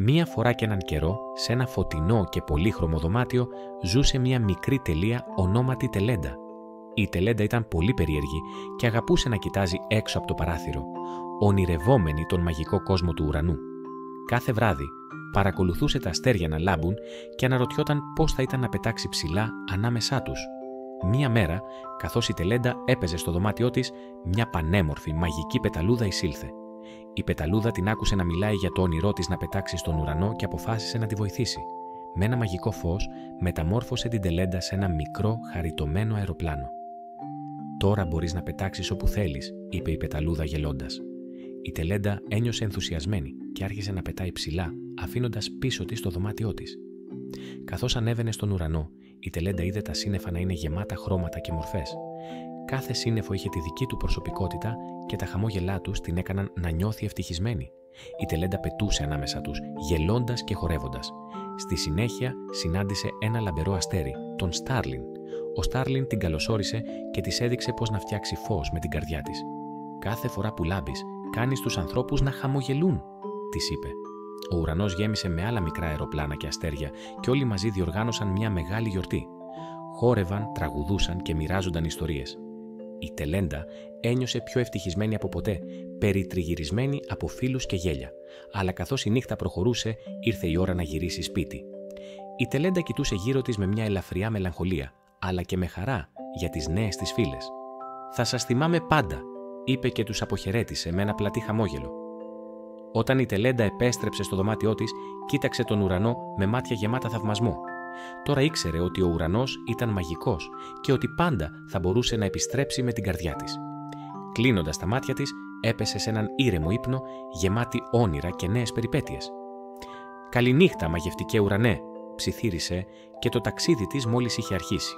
Μία φορά και έναν καιρό, σε ένα φωτεινό και πολύχρωμο δωμάτιο, ζούσε μία μικρή τελεία ονόματι Τελέντα. Η Τελέντα ήταν πολύ περίεργη και αγαπούσε να κοιτάζει έξω από το παράθυρο, ονειρευόμενη τον μαγικό κόσμο του ουρανού. Κάθε βράδυ παρακολουθούσε τα αστέρια να λάμπουν και αναρωτιόταν πώς θα ήταν να πετάξει ψηλά ανάμεσά τους. Μία μέρα, καθώς η Τελέντα έπαιζε στο δωμάτιό της, μια πανέμορφη μαγική πεταλούδα εισήλθε. Η πεταλούδα την άκουσε να μιλάει για το όνειρό της να πετάξει στον ουρανό και αποφάσισε να τη βοηθήσει. Με ένα μαγικό φως μεταμόρφωσε την Τελέντα σε ένα μικρό, χαριτωμένο αεροπλάνο. «Τώρα μπορείς να πετάξεις όπου θέλεις», είπε η πεταλούδα γελώντας. Η Τελέντα ένιωσε ενθουσιασμένη και άρχισε να πετάει ψηλά, αφήνοντας πίσω της το δωμάτιό της. Καθώς ανέβαινε στον ουρανό, η Τελέντα είδε τα σύννεφα να είναι γεμάτα χρώματα και μορφές. Κάθε σύννεφο είχε τη δική του προσωπικότητα και τα χαμόγελά τους την έκαναν να νιώθει ευτυχισμένη. Η Τελέντα πετούσε ανάμεσα τους, γελώντας και χορεύοντας. Στη συνέχεια συνάντησε ένα λαμπερό αστέρι, τον Στάρλιν. Ο Στάρλιν την καλωσόρισε και της έδειξε πώς να φτιάξει φως με την καρδιά της. «Κάθε φορά που λάμπεις, κάνεις τους ανθρώπους να χαμογελούν», της είπε. Ο ουρανός γέμισε με άλλα μικρά αεροπλάνα και αστέρια και όλοι μαζί διοργάνωσαν μια μεγάλη γιορτή. Χόρευαν, τραγουδούσαν και μοιράζονταν ιστορίες. Η Τελέντα ένιωσε πιο ευτυχισμένη από ποτέ, περιτριγυρισμένη από φίλους και γέλια. Αλλά καθώς η νύχτα προχωρούσε, ήρθε η ώρα να γυρίσει σπίτι. Η Τελέντα κοιτούσε γύρω της με μια ελαφριά μελαγχολία, αλλά και με χαρά για τις νέες της φίλες. «Θα σας θυμάμαι πάντα», είπε και τους αποχαιρέτησε με ένα πλατή χαμόγελο. Όταν η Τελέντα επέστρεψε στο δωμάτιό της, κοίταξε τον ουρανό με μάτια γεμάτα θαυμασμό. Τώρα ήξερε ότι ο ουρανός ήταν μαγικός και ότι πάντα θα μπορούσε να επιστρέψει με την καρδιά της. Κλείνοντας τα μάτια της, έπεσε σε έναν ήρεμο ύπνο γεμάτη όνειρα και νέες περιπέτειες. «Καληνύχτα, μαγευτικέ ουρανέ», ψιθύρισε και το ταξίδι της μόλις είχε αρχίσει.